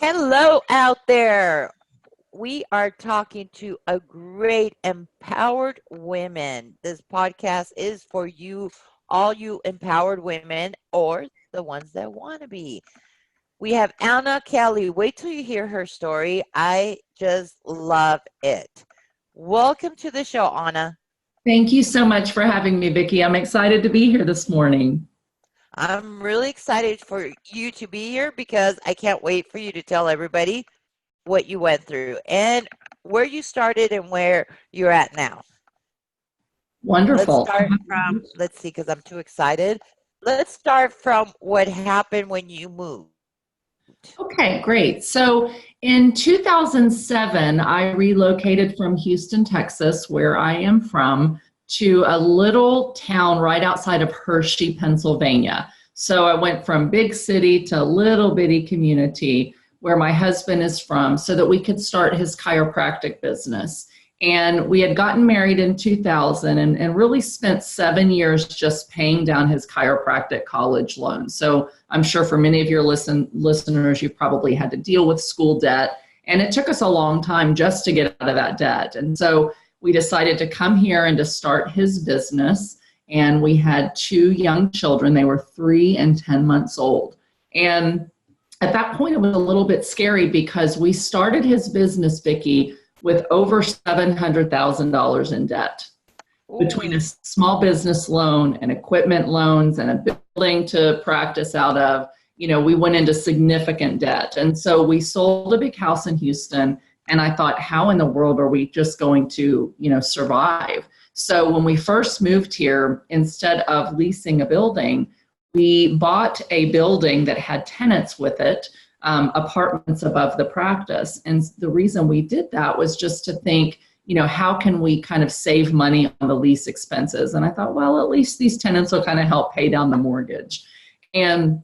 Hello out there. We are talking to a great empowered women. This podcast is for you, all you empowered women or the ones that want to be. We have Anna Kelley. Wait till you hear her story. I just love it. Welcome to the show, Anna. Thank you so much for having me, Vicky. I'm excited to be here this morning. I'm really excited for you to be here because I can't wait for you to tell everybody what you went through and where you started and where you're at now. Let's Wonderful. start from, let's see, because I'm too excited. Let's start from what happened when you moved. Okay, great. So in 2007, I relocated from Houston, Texas, where I am from, to a little town right outside of Hershey, Pennsylvania. So I went from big city to little bitty community where my husband is from so that we could start his chiropractic business. And we had gotten married in 2000 and really spent 7 years just paying down his chiropractic college loan. So I'm sure for many of your listeners, you've probably had to deal with school debt. And it took us a long time just to get out of that debt. And so we decided to come here and to start his business. And we had two young children. They were 3 and 10 months old. And at that point, it was a little bit scary because we started his business, Vicky, with over $700,000 in debt. Ooh. Between a small business loan and equipment loans and a building to practice out of, we went into significant debt. And so we sold a big house in Houston, and I thought, how in the world are we just going to, survive? So when we first moved here, instead of leasing a building, we bought a building that had tenants with it, apartments above the practice. And the reason we did that was just to think, how can we kind of save money on the lease expenses? And I thought, well, at least these tenants will kind of help pay down the mortgage. And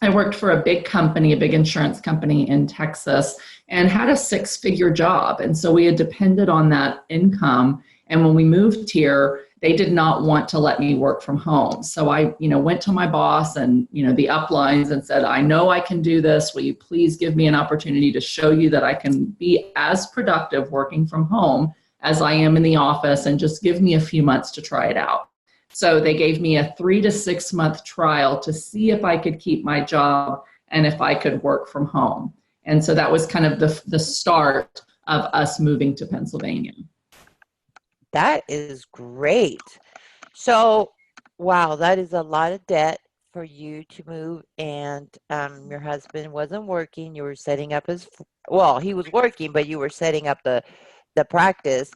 I worked for a big company, a big insurance company in Texas, and had a 6-figure job. And so we had depended on that income. And when we moved here, they did not want to let me work from home. So I, went to my boss and, the uplines and said, I know I can do this. Will you please give me an opportunity to show you that I can be as productive working from home as I am in the office, and just give me a few months to try it out. So they gave me a 3 to 6 month trial to see if I could keep my job and if I could work from home. And so that was kind of the start of us moving to Pennsylvania. That is great. So, wow, that is a lot of debt for you to move, and your husband wasn't working. You were setting up he was working, but you were setting up the practice.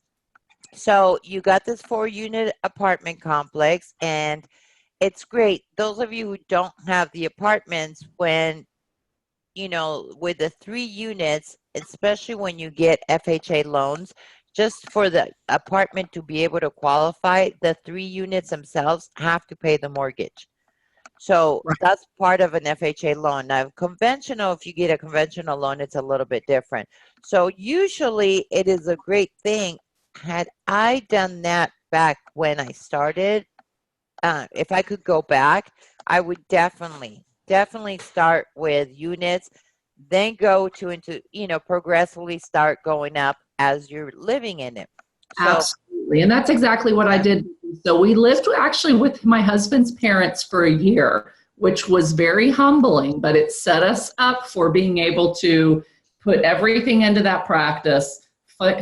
So you got this 4-unit apartment complex, and it's great. Those of you who don't have the apartments, when, with the 3 units, especially when you get FHA loans, just for the apartment to be able to qualify, the 3 units themselves have to pay the mortgage. So Right. that's part of an FHA loan. Now, if you get a conventional loan, it's a little bit different. So usually it is a great thing. Had I done that back when I started, if I could go back, I would definitely start with units, then go into, progressively start going up as you're living in it. So, Absolutely. And that's exactly what I did. So we lived actually with my husband's parents for a year, which was very humbling, but it set us up for being able to put everything into that practice,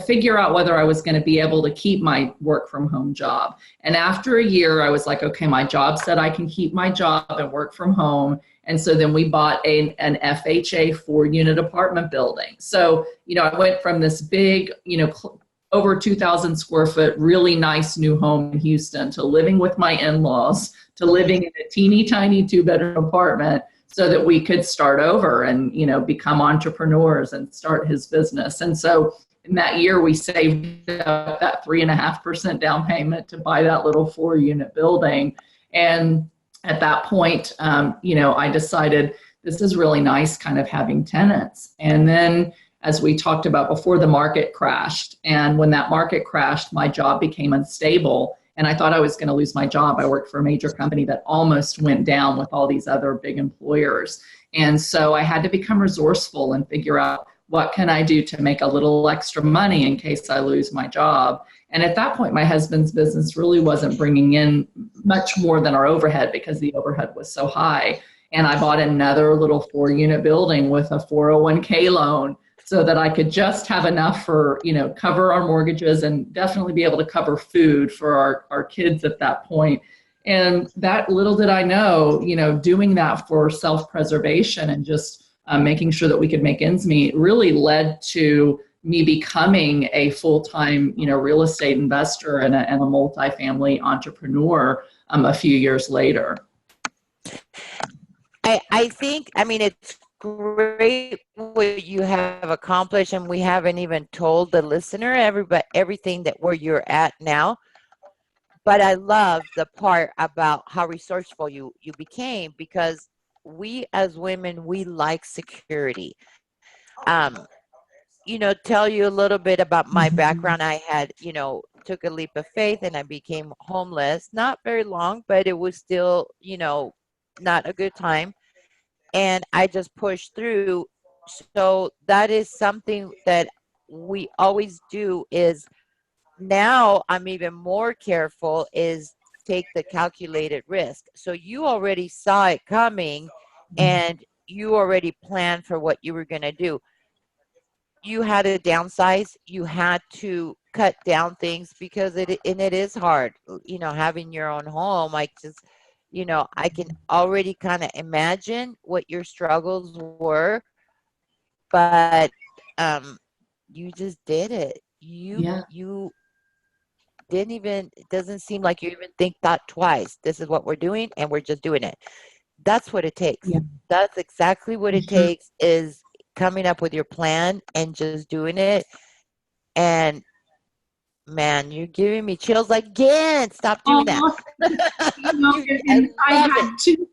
figure out whether I was going to be able to keep my work from home job. And after a year, I was like, okay, my job said I can keep my job and work from home. And so then we bought an FHA 4-unit apartment building. So, I went from this big, over 2,000 square foot, really nice new home in Houston to living with my in-laws, to living in a teeny tiny 2-bedroom apartment so that we could start over and, become entrepreneurs and start his business. And so in that year, we saved up that 3.5% down payment to buy that little 4-unit building. And at that point, I decided this is really nice kind of having tenants. And then, as we talked about before, the market crashed. And when that market crashed, my job became unstable. And I thought I was going to lose my job. I worked for a major company that almost went down with all these other big employers. And so I had to become resourceful and figure out, what can I do to make a little extra money in case I lose my job? And at that point, my husband's business really wasn't bringing in much more than our overhead because the overhead was so high. And I bought another little 4-unit building with a 401k loan so that I could just have enough for, cover our mortgages and definitely be able to cover food for our kids at that point. And that, little did I know, doing that for self-preservation and just making sure that we could make ends meet really led to me becoming a full-time, real estate investor and a multifamily entrepreneur a few years later. I think, it's great what you have accomplished, and we haven't even told the listener everything that where you're at now. But I love the part about how resourceful you became, because we as women, we like security. Um, tell you a little bit about my background. I had, took a leap of faith and I became homeless. Not very long, but it was still, not a good time. And I just pushed through. So that is something that we always do. Is now I'm even more careful, is take the calculated risk. So you already saw it coming and you already planned for what you were going to do. You had to downsize, you had to cut down things, because it is hard, having your own home. I just, I can already kind of imagine what your struggles were, but you just did it. You didn't even, it doesn't seem like you even thought twice. This is what we're doing and we're just doing it. That's what it takes. Yeah. That's exactly what it takes, is coming up with your plan and just doing it. And man, you're giving me chills again. Stop doing that. I had to.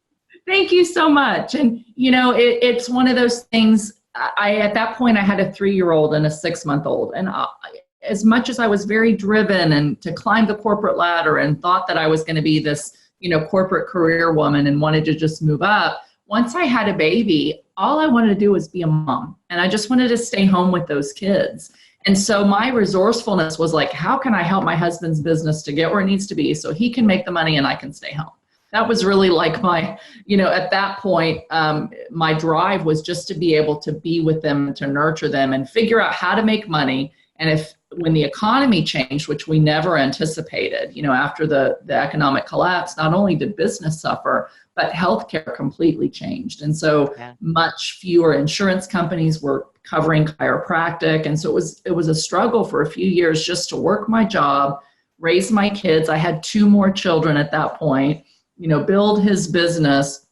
Thank you so much. And it's one of those things. At that point I had a 3-year-old and a 6-month-old, and as much as I was very driven and to climb the corporate ladder and thought that I was going to be this, corporate career woman and wanted to just move up, once I had a baby, all I wanted to do was be a mom. And I just wanted to stay home with those kids. And so my resourcefulness was like, how can I help my husband's business to get where it needs to be so he can make the money and I can stay home? That was really like my, at that point, my drive was just to be able to be with them and to nurture them and figure out how to make money. And when the economy changed, which we never anticipated, after the economic collapse, not only did business suffer, but healthcare completely changed. And so much fewer insurance companies were covering chiropractic. And so it was a struggle for a few years just to work my job, raise my kids. I had 2 more children at that point, build his business.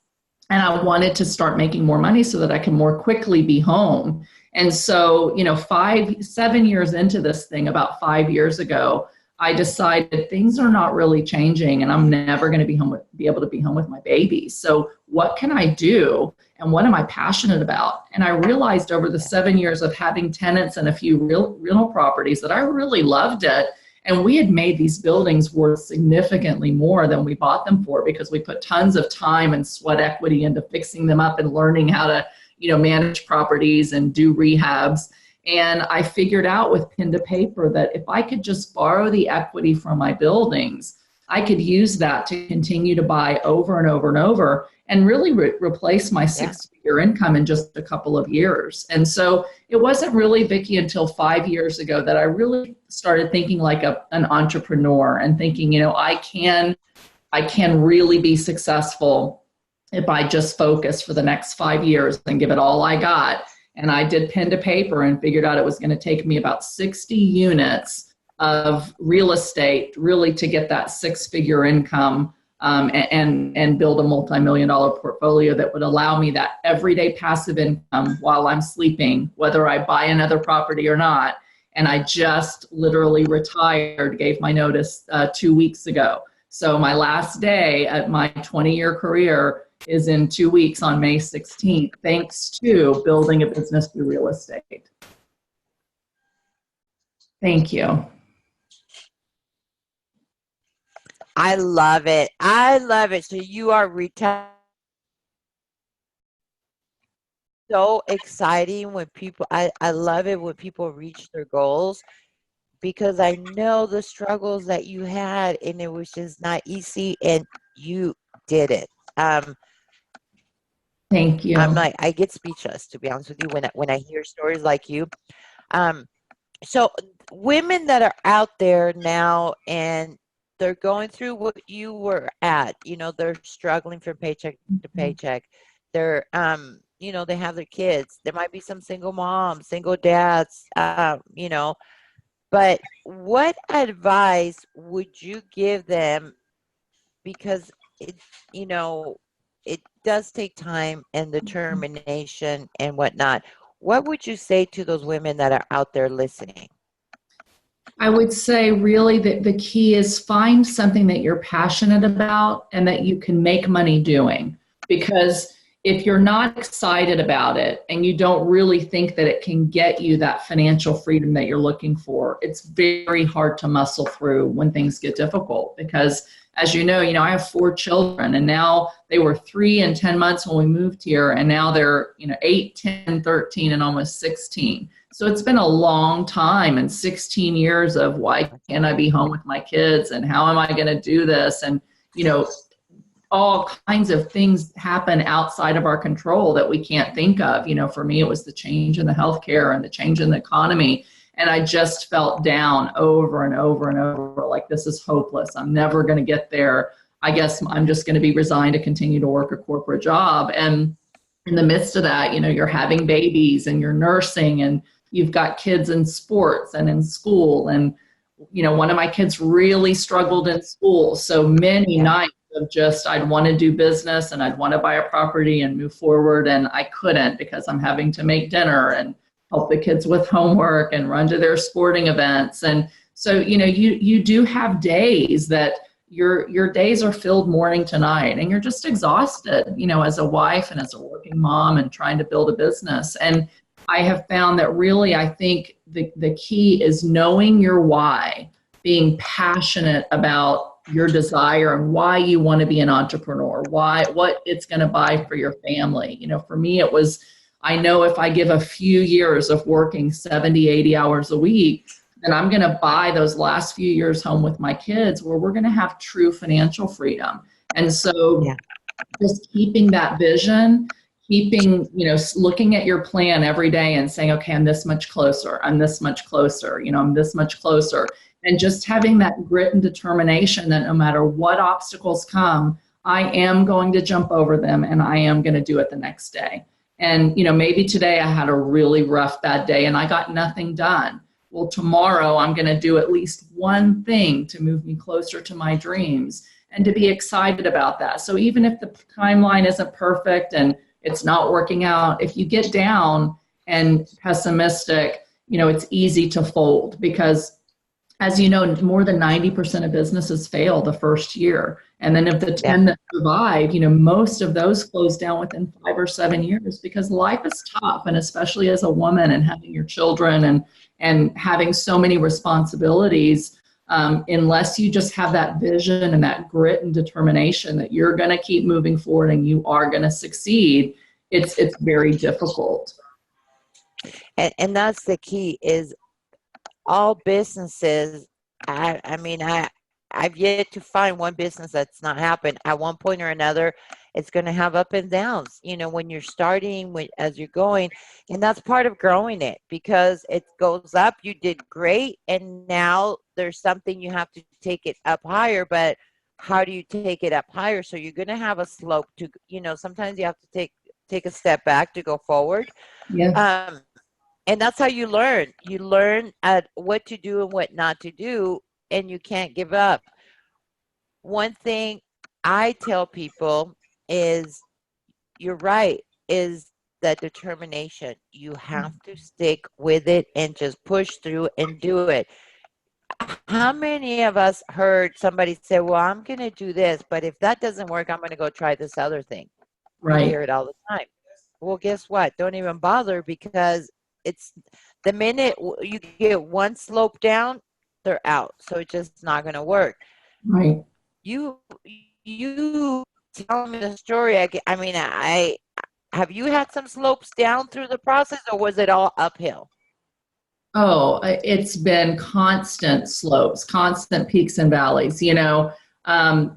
And I wanted to start making more money so that I can more quickly be home. And so, 7 years into this thing, about 5 years ago, I decided things are not really changing and I'm never going to be able to be home with my baby. So what can I do? And what am I passionate about? And I realized over the 7 years of having tenants and a few rental properties that I really loved it. And we had made these buildings worth significantly more than we bought them for, because we put tons of time and sweat equity into fixing them up and learning how to, manage properties and do rehabs. And I figured out with pen to paper that if I could just borrow the equity from my buildings, I could use that to continue to buy over and over and over and really replace my 6-figure income in just a couple of years. And so it wasn't really, Vicky, until 5 years ago that I really started thinking like an entrepreneur and thinking, I can really be successful if I just focus for the next 5 years and give it all I got. And I did pen to paper and figured out it was going to take me about 60 units of real estate really to get that 6-figure income and build a multi-million-dollar portfolio that would allow me that everyday passive income while I'm sleeping, whether I buy another property or not. And I just literally retired, gave my notice 2 weeks ago. So my last day at my 20-year career is in 2 weeks on May 16th, thanks to building a business through real estate. Thank you. I love it. I love it. So you are retired. So exciting when people, I love it when people reach their goals because I know the struggles that you had and it was just not easy and you did it. Um, Thank I'm you. like, I get speechless to be honest with you when I hear stories like you. Um, so women that are out there now and they're going through what you were at, they're struggling from paycheck to paycheck. They're they have their kids. There might be some single moms, single dads, but what advice would you give them because it you know it does take time and determination and whatnot. What would you say to those women that are out there listening? I would say really that the key is find something that you're passionate about and that you can make money doing. Because if you're not excited about it and you don't really think that it can get you that financial freedom that you're looking for, it's very hard to muscle through when things get difficult. Because as you know, I have 4 children and now they were 3 and 10 months when we moved here. And now they're, 8, 10, 13, and almost 16. So it's been a long time and 16 years of why can't I be home with my kids and how am I going to do this? And, all kinds of things happen outside of our control that we can't think of. For me, it was the change in the healthcare and the change in the economy. And I just felt down over and over and over, like this is hopeless. I'm never going to get there. I guess I'm just going to be resigned to continue to work a corporate job. And in the midst of that, you're having babies and you're nursing and you've got kids in sports and in school. And, one of my kids really struggled in school. So many Yeah. nights of just, I'd want to do business and I'd want to buy a property and move forward. And I couldn't because I'm having to make dinner and help the kids with homework and run to their sporting events. And so, you do have days that your days are filled morning to night and you're just exhausted, as a wife and as a working mom and trying to build a business. And I have found that really, I think the key is knowing your why, being passionate about your desire and why you want to be an entrepreneur, what it's going to buy for your family. For me, it was, I know if I give a few years of working 70, 80 hours a week, then I'm going to buy those last few years home with my kids where we're going to have true financial freedom. And so Yeah. just keeping that vision, looking at your plan every day and saying, okay, I'm this much closer, I'm this much closer, I'm this much closer. And just having that grit and determination that no matter what obstacles come, I am going to jump over them and I am going to do it the next day. And, maybe today I had a really rough, bad day and I got nothing done. Well, tomorrow I'm going to do at least one thing to move me closer to my dreams and to be excited about that. So even if the timeline isn't perfect and it's not working out, if you get down and pessimistic, it's easy to fold because as you know, more than 90% of businesses fail the first year. And then of the Yeah. 10 that survive, most of those close down within 5 or 7 years because life is tough. And especially as a woman and having your children and having so many responsibilities, unless you just have that vision and that grit and determination that you're going to keep moving forward and you are going to succeed, it's very difficult. And that's the key is all businesses. I've yet to find one business that's not happened at one point or another. It's going to have up and downs, when you're starting, as you're going, and that's part of growing it because it goes up. You did great, and now there's something you have to take it up higher. But how do you take it up higher? So you're going to have a slope to, sometimes you have to take a step back to go forward. Yes. Um, and that's how you learn. You learn at what to do and what not to do, and you can't give up. One thing I tell people is you're right, is that determination. You have to stick with it and just push through and do it. How many of us heard somebody say, well, I'm going to do this, but if that doesn't work, I'm going to go try this other thing? We Right. hear it all the time. Well, guess what? Don't even bother because it's the minute you get one slope down, they're out. So it's just not going to work. Right. you telling me the story, I mean, I have you had some slopes down through the process, or was it all uphill? Oh, it's been constant slopes, constant peaks and valleys, you know. Um,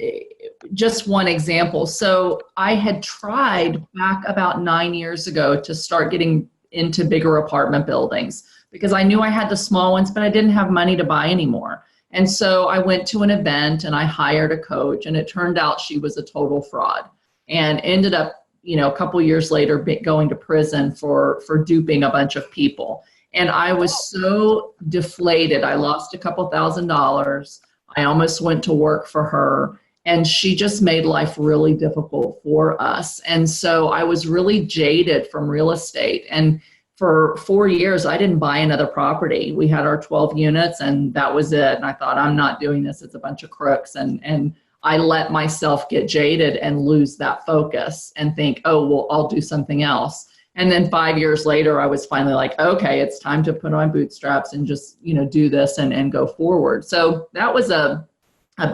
just one example. So I had tried back about 9 years ago to start getting into bigger apartment buildings because I knew I had the small ones, but I didn't have money to buy anymore. And so I went to an event and I hired a coach, and it turned out she was a total fraud and ended up, you know, a couple years later going to prison for duping a bunch of people. And I was so deflated. I lost a couple $1,000s. I almost went to work for her, and she just made life really difficult for us. And so I was really jaded from real estate. And for 4 years, I didn't buy another property. We had our 12 units, and that was it. And I thought, I'm not doing this. It's a bunch of crooks. And I let myself get jaded and lose that focus and think, oh, well, I'll do something else. And then 5 years later, I was finally like, okay, it's time to put on bootstraps and just, you know, do this and go forward. So that was a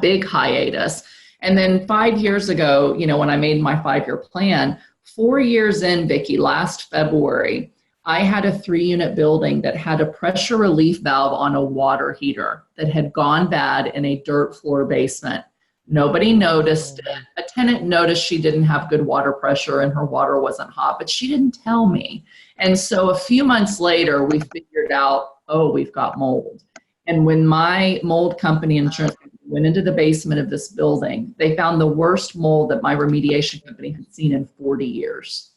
big hiatus. And then 5 years ago, you know, when I made my 5-year plan, 4 years in, Vicky, last February, I had a 3-unit building that had a pressure relief valve on a water heater that had gone bad in a dirt floor basement. Nobody noticed it. A tenant noticed she didn't have good water pressure and her water wasn't hot, but she didn't tell me. And so a few months later, we figured out, oh, we've got mold. And when my mold company insurance company went into the basement of this building, they found the worst mold that my remediation company had seen in 40 years.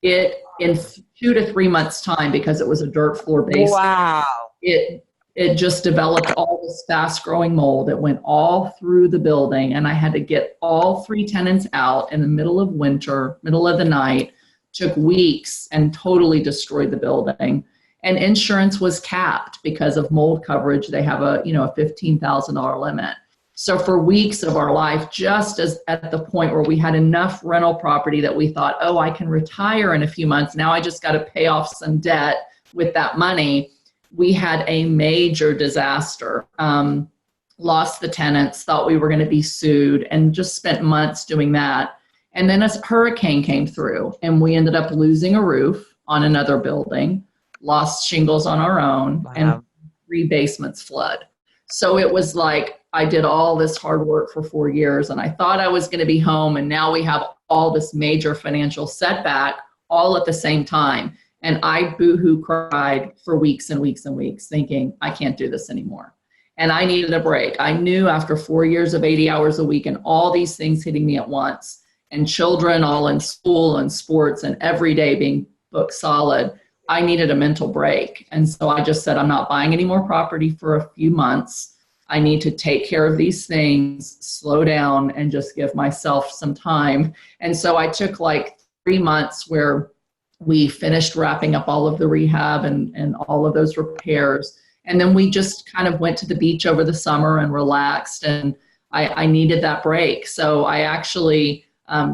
It, in 2 to 3 months' time, because it was a dirt floor basement, Wow. it just developed all this fast growing mold. It went all through the building, and I had to get all 3 tenants out in the middle of winter, middle of the night. Took weeks and totally destroyed the building. And insurance was capped because of mold coverage. They have a, you know, a $15,000 limit. So for weeks of our life, just as at the point where we had enough rental property that we thought, oh, I can retire in a few months. Now I just got to pay off some debt with that money. We had a major disaster, lost the tenants, thought we were going to be sued, and just spent months doing that. And then a hurricane came through, and we ended up losing a roof on another building, lost shingles on our own, Wow. and 3 basements flood. So it was like I did all this hard work for 4 years, and I thought I was going to be home, and now we have all this major financial setback all at the same time. And I boohoo cried for weeks and weeks and weeks thinking, I can't do this anymore. And I needed a break. I knew after 4 years of 80 hours a week and all these things hitting me at once, and children all in school and sports and every day being booked solid, I needed a mental break. And so I just said, I'm not buying any more property for a few months. I need to take care of these things, slow down, and just give myself some time. And so I took like 3 months where we finished wrapping up all of the rehab and all of those repairs. And then we just kind of went to the beach over the summer and relaxed. And I needed that break. So I actually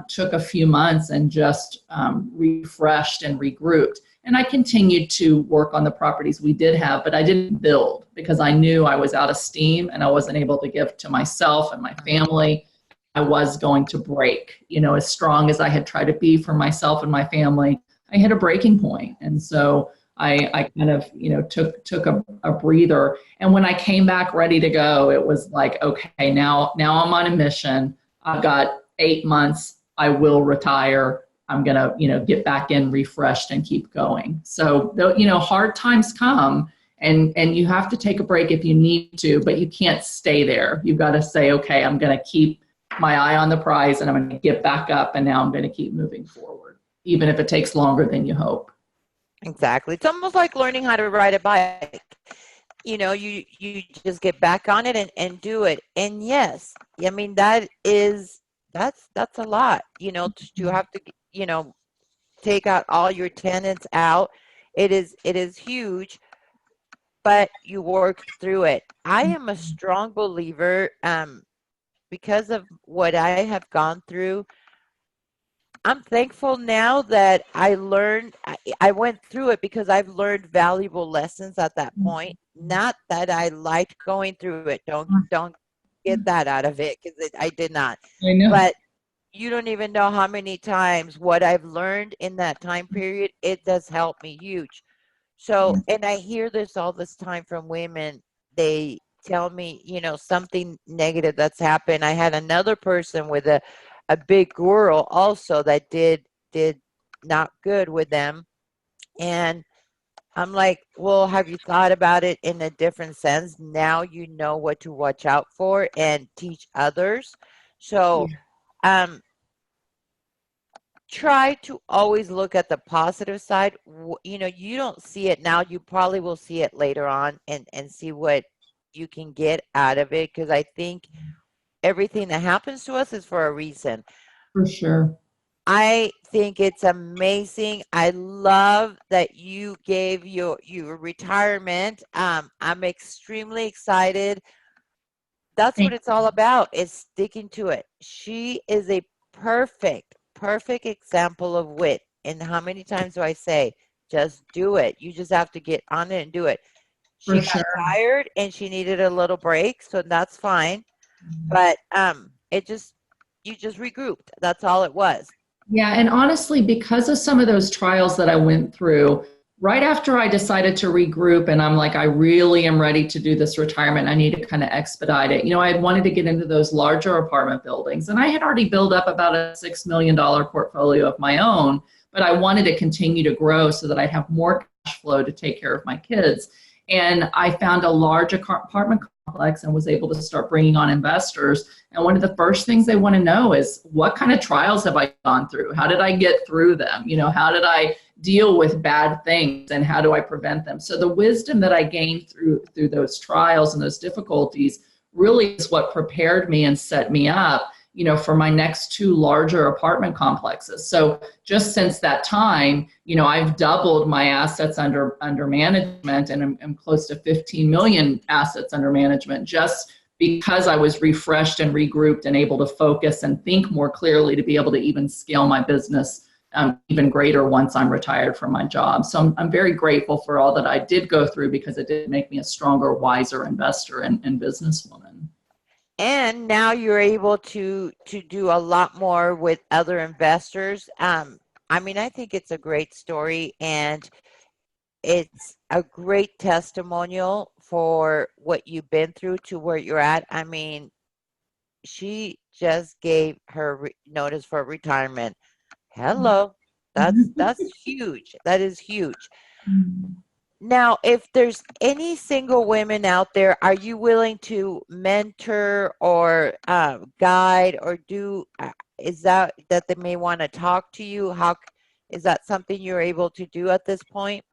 took a few months and just refreshed and regrouped. And I continued to work on the properties we did have, but I didn't build because I knew I was out of steam and I wasn't able to give to myself and my family. I was going to break, you know, as strong as I had tried to be for myself and my family. I hit a breaking point. And so I kind of, you know, took a breather. And when I came back ready to go, it was like, okay, now I'm on a mission. I've got 8 months. I will retire. I'm going to, you know, get back in refreshed and keep going. So, you know, hard times come and you have to take a break if you need to, but you can't stay there. You've got to say, okay, I'm going to keep my eye on the prize and I'm going to get back up and now I'm going to keep moving forward, even if it takes longer than you hope. Exactly. It's almost like learning how to ride a bike. You know, you just get back on it and do it. And yes, I mean, that's a lot, you know, to have to, you know, take out all your tenants out. It is huge, but you work through it. I am a strong believer, because of what I have gone through. I'm thankful now that I went through it because I've learned valuable lessons at that point. Not that I liked going through it. Don't get that out of it because I did not. I know. But you don't even know how many times what I've learned in that time period, it does help me huge. So, Yeah, and I hear this all this time from women. They tell me, something negative that's happened. I had another person with a big girl also that did not good with them. And I'm like, well, have you thought about it in a different sense? Now you know what to watch out for and teach others. So, yeah, um, try to always look at the positive side. You don't see it now. You probably will see it later on and see what you can get out of it. Because I think everything that happens to us is for a reason. for sure. I think it's amazing. I love that you gave your retirement. I'm extremely excited. That's what Thank it's all about, is sticking to it. She is a perfect example of wit. And how many times do I say, just do it? You just have to get on it and do it. for She got sure. tired and she needed a little break, so that's fine. But it just you just regrouped. That's all it was. Yeah, and honestly, because of some of those trials that I went through, right after I decided to regroup and I'm like, I really am ready to do this retirement, I need to kind of expedite it. I had wanted to get into those larger apartment buildings, and I had already built up about a $6 million portfolio of my own, but I wanted to continue to grow so that I'd have more cash flow to take care of my kids. And I found a large apartment complex and was able to start bringing on investors. And one of the first things they want to know is, what kind of trials have I gone through? How did I get through them? How did I deal with bad things, and how do I prevent them? So the wisdom that I gained through those trials and those difficulties really is what prepared me and set me up, for my next two larger apartment complexes. So just since that time, I've doubled my assets under management, and I'm close to 15 million assets under management, just because I was refreshed and regrouped and able to focus and think more clearly to be able to even scale my business even greater once I'm retired from my job. So I'm very grateful for all that I did go through, because it did make me a stronger, wiser investor and businesswoman. And now you're able to do a lot more with other investors. I mean, I think it's a great story, and it's a great testimonial for what you've been through to where you're at. I mean, she just gave her notice for retirement. Hello. That's huge. That is huge. Now, if there's any single women out there, are you willing to mentor or guide or do? Is that they may want to talk to you? Is that something you're able to do at this point?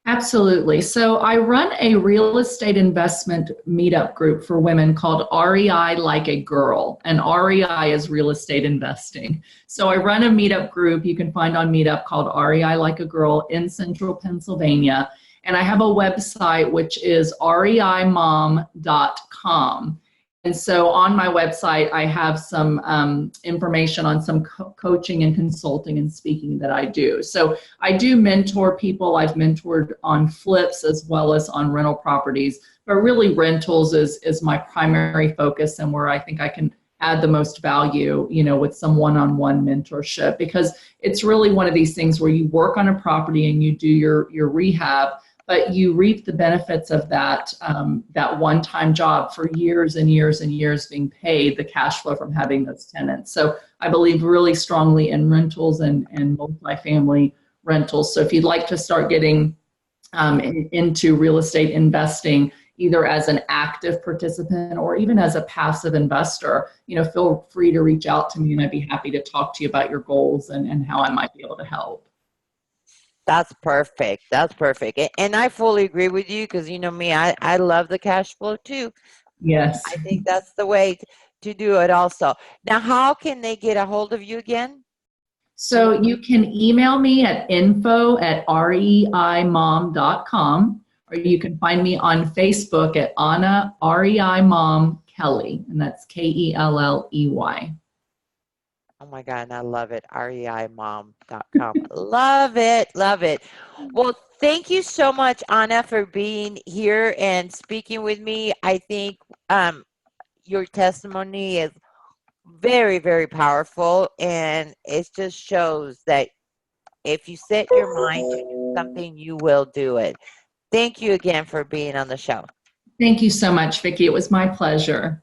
Absolutely. So I run a real estate investment meetup group for women called REI Like a Girl, and REI is real estate investing. So I run a meetup group you can find on Meetup called REI Like a Girl in Central Pennsylvania. And I have a website which is reimom.com. And so on my website, I have some information on some coaching and consulting and speaking that I do. So I do mentor people. I've mentored on flips as well as on rental properties, but really rentals is my primary focus, and where I think I can add the most value, with some one-on-one mentorship, because it's really one of these things where you work on a property and you do your rehab, but you reap the benefits of that one-time job for years and years and years, being paid the cash flow from having those tenants. So I believe really strongly in rentals and multifamily rentals. So if you'd like to start getting into real estate investing, either as an active participant or even as a passive investor, feel free to reach out to me, and I'd be happy to talk to you about your goals and how I might be able to help. That's perfect. That's perfect. And I fully agree with you because you know me, I love the cash flow too. Yes. I think that's the way to do it also. Now, how can they get a hold of you again? So you can email me at info@reimom.com, or you can find me on Facebook at Anna REI Mom Kelley, and that's Kelley. Oh my God, and I love it. reimom.com. Love it. Love it. Well, thank you so much, Anna, for being here and speaking with me. I think your testimony is very, very powerful, and it just shows that if you set your mind to do something, you will do it. Thank you again for being on the show. Thank you so much, Vicki. It was my pleasure.